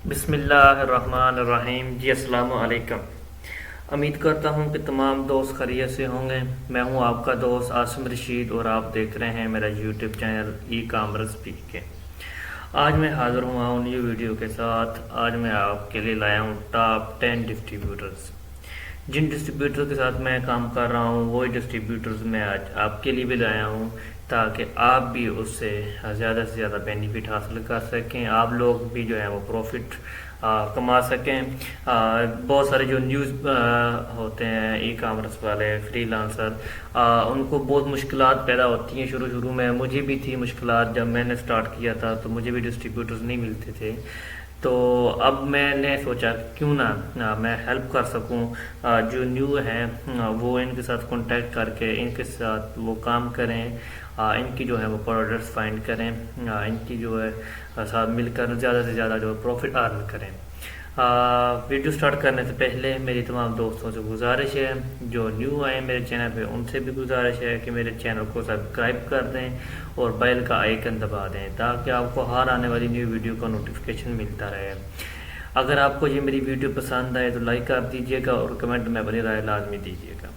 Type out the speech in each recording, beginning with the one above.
बिस्मिल्लाहिर्रहमानिर्रहीम जी, अस्सलाम वालेकुम। उम्मीद करता हूँ कि तमाम दोस्त खैरियत से होंगे। मैं हूँ आपका दोस्त आसिम रशीद और आप देख रहे हैं मेरा YouTube channel e commerce P के। आज मैं हाज़िर हुआ हूँ न्यू वीडियो के साथ। आज मैं आपके लिए लाया हूँ टॉप 10 डिस्ट्रीब्यूटर्स। जिन डिस्ट्रीब्यूटर के साथ मैं काम कर रहा हूँ वही डिस्ट्रीब्यूटर्स मैं आज आपके लिए भी लाया हूँ, ताकि आप भी उससे ज़्यादा से ज़्यादा बेनिफिट हासिल कर सकें, आप लोग भी जो है वो प्रॉफिट कमा सकें। बहुत सारे जो न्यूज़ होते हैं ई कामर्स वाले फ्रीलांसर, उनको बहुत मुश्किलात पैदा होती हैं। शुरू शुरू में मुझे भी थी मुश्किलात, जब मैंने स्टार्ट किया था तो मुझे भी डिस्ट्रीब्यूटर्स नहीं मिलते थे। तो अब मैंने सोचा क्यों ना मैं हेल्प कर सकूं। जो न्यू हैं वो इनके साथ कांटेक्ट करके इनके साथ वो काम करें, इनकी जो है वो प्रोडक्ट्स फाइंड करें, इनकी जो है साथ मिलकर ज़्यादा से ज़्यादा जो प्रॉफिट अर्न करें। वीडियो स्टार्ट करने से पहले मेरी तमाम दोस्तों से गुजारिश है, जो न्यू आए मेरे चैनल पे उनसे भी गुजारिश है कि मेरे चैनल को सब्सक्राइब कर दें और बेल का आइकन दबा दें, ताकि आपको हर आने वाली न्यू वीडियो का नोटिफिकेशन मिलता रहे। अगर आपको ये मेरी वीडियो पसंद आए तो लाइक कर दीजिएगा और कमेंट में अपनी राय लाजमी दीजिएगा।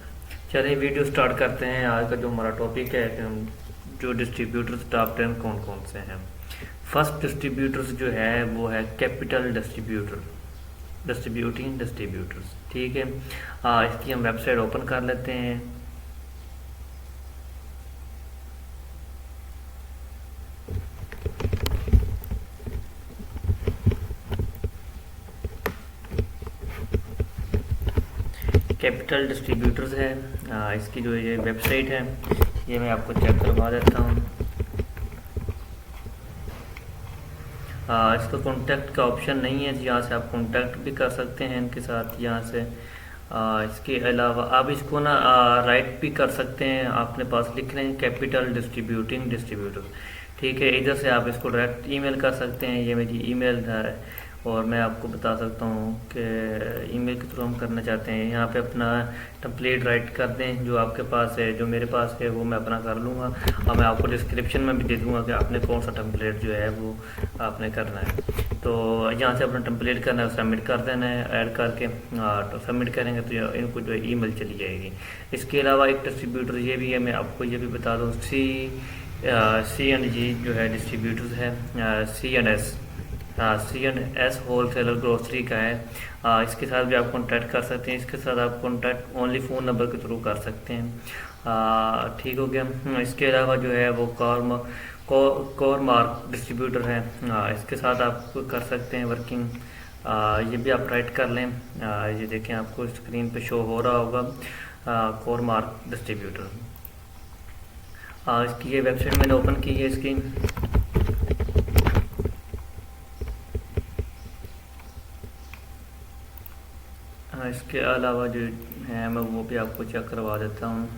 चलिए वीडियो स्टार्ट करते हैं। आज का जो हमारा टॉपिक है कि हम जो डिस्ट्रीब्यूटर्स टॉप 10 कौन कौन से हैं। फर्स्ट डिस्ट्रीब्यूटर्स जो है वो है कैपिटल डिस्ट्रीब्यूटिंग डिस्ट्रीब्यूटर्स। ठीक है, इसकी हम वेबसाइट ओपन कर लेते हैं। कैपिटल डिस्ट्रीब्यूटर्स है, इसकी जो ये वेबसाइट है ये मैं आपको चेक करवा देता हूँ। इसका कॉन्टैक्ट का ऑप्शन नहीं है, यहाँ से आप कॉन्टैक्ट भी कर सकते हैं इनके साथ। यहाँ से इसके अलावा आप इसको ना राइट भी कर सकते हैं, अपने पास लिख लें कैपिटल डिस्ट्रीब्यूटिंग डिस्ट्रीब्यूटर। ठीक है, इधर से आप इसको डायरेक्ट ईमेल कर सकते हैं। ये मेरी ईमेल है और मैं आपको बता सकता हूँ कि ईमेल के थ्रू हम करना चाहते हैं। यहाँ पे अपना टेम्पलेट राइट कर दें, जो आपके पास है, जो मेरे पास है वो मैं अपना कर लूँगा और मैं आपको डिस्क्रिप्शन में भी दे दूँगा कि आपने कौन सा टेम्पलेट जो है वो आपने करना है। तो यहाँ से अपना टेम्पलेट करना है, सबमिट कर देना है। ऐड करके तो सबमिट करेंगे तो इनको जो है ईमेल चली जाएगी। इसके अलावा एक डिस्ट्रीब्यूटर ये भी है, मैं आपको ये भी बता दूँ, C&G जो है डिस्ट्रीब्यूटर्स है। C&S होलसेलर ग्रोसरी का है। इसके साथ भी आप कांटेक्ट कर सकते हैं। इसके साथ आप कांटेक्ट ओनली फ़ोन नंबर के थ्रू कर सकते हैं। ठीक हो गया। इसके अलावा जो है वो कॉरमार्क डिस्ट्रीब्यूटर है, इसके साथ आप कर सकते हैं वर्किंग। ये भी आप राइट कर लें। ये देखें, आपको स्क्रीन पे शो हो रहा होगा कॉरमार्क डिस्ट्रीब्यूटर। इसकी ये वेबसाइट मैंने ओपन की है इसकी। इसके अलावा जो है मैं वो भी आपको चेक करवा देता हूँ।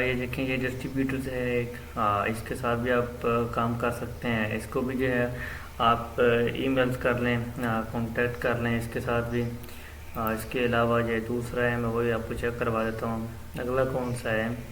ये देखें, ये डिस्ट्रीब्यूटर्स है एक। इसके साथ भी आप काम कर सकते हैं। इसको भी जो है आप ईमेल्स कर लें, कांटेक्ट कर लें इसके साथ भी। इसके अलावा जो दूसरा है मैं वही आपको चेक करवा देता हूँ। अगला कौन सा है?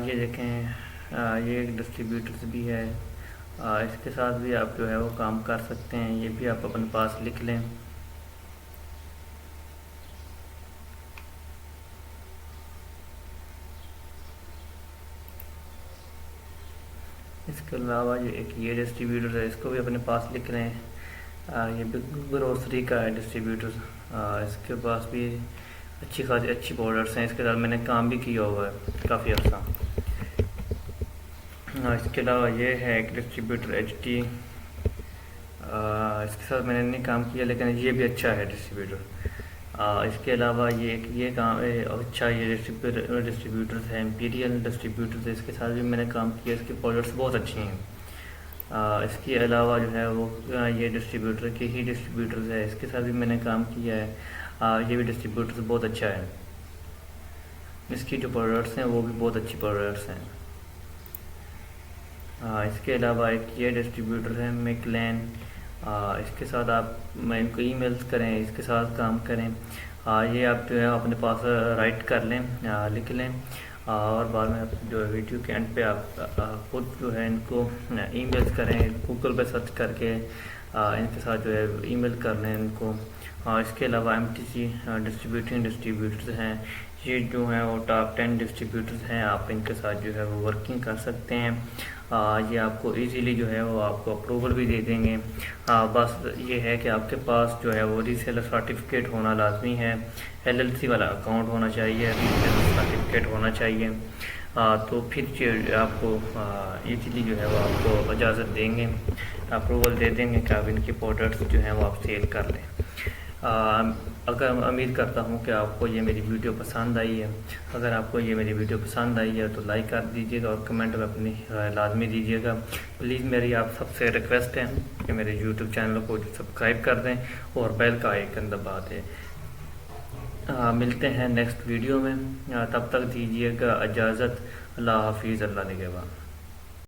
ये देखें, ये एक डिस्ट्रीब्यूटर्स भी है। इसके साथ भी आप जो है वो काम कर सकते हैं। ये भी आप अपने पास लिख लें। इसके अलावा ये डिस्ट्रीब्यूटर है, इसको भी अपने पास लिख रहे हैं। ये बिग ग्रोसरी का है डिस्ट्रीब्यूटर। इसके पास भी अच्छी खासी अच्छी प्रोडक्ट्स हैं। इसके साथ मैंने काम भी किया हुआ है काफ़ी अर्सा। इसके अलावा ये है एक डिस्ट्रीब्यूटर HD। इसके साथ मैंने नहीं काम किया, लेकिन ये भी अच्छा है डिस्ट्रीब्यूटर। इसके अलावा ये काम अच्छा, ये डिस्ट्रीब्यूटर्स है इंपीरियल डिस्ट्रीब्यूटर्स, इसके साथ भी मैंने काम किया। इसकी प्रोडक्ट्स बहुत अच्छी हैं। इसके अलावा जो है वो ये डिस्ट्रीब्यूटर की ही डिस्ट्रीब्यूटर्स है, इसके साथ भी मैंने काम किया है। ये भी डिस्ट्रीब्यूटर्स बहुत अच्छा है। इसकी जो प्रोडक्ट्स हैं वो भी बहुत अच्छी प्रोडक्ट्स हैं। इसके अलावा एक ये डिस्ट्रीब्यूटर है मैकलैन। इसके साथ आप इनको ईमेल्स करें, इसके साथ काम करें। ये आप जो है अपने पास राइट कर लें, लिख लें, और बाद में जो है वीडियो के एंड पे आप खुद जो है इनको ईमेल्स करें, गूगल पे सर्च करके इनके साथ जो है ईमेल कर लें इनको। इसके अलावा MTC डिस्ट्रीब्यूटर्स हैं, ये जो है वो टॉप 10 डिस्ट्रीब्यूटर्स हैं। आप इनके साथ जो है वो वर्किंग कर सकते हैं। ये आपको इजीली जो है वो आपको अप्रूवल भी दे देंगे। बस ये है कि आपके पास जो है वो रीसेलर सर्टिफिकेट होना लाजमी है, LLC वाला अकाउंट होना चाहिए, रीसेलर सर्टिफिकेट होना चाहिए। तो फिर आपको इजीली जो है वो आपको इजाज़त देंगे, अप्रूवल दे देंगे कि आप इनकी प्रोडक्ट्स जो हैं वो आप सेल कर लें। अगर उम्मीद करता हूँ कि आपको ये मेरी वीडियो पसंद आई है। अगर आपको ये मेरी वीडियो पसंद आई है तो लाइक कर दीजिएगा और कमेंट में अपनी राय लाजमी दीजिएगा। प्लीज़ मेरी आप सबसे रिक्वेस्ट है कि मेरे यूट्यूब चैनल को सब्सक्राइब कर दें और बेल का आइकन दबा दें। मिलते हैं नेक्स्ट वीडियो में, तब तक दीजिएगा इजाज़त। अल्लाह हाफिज़, अल्लाह निगहबान।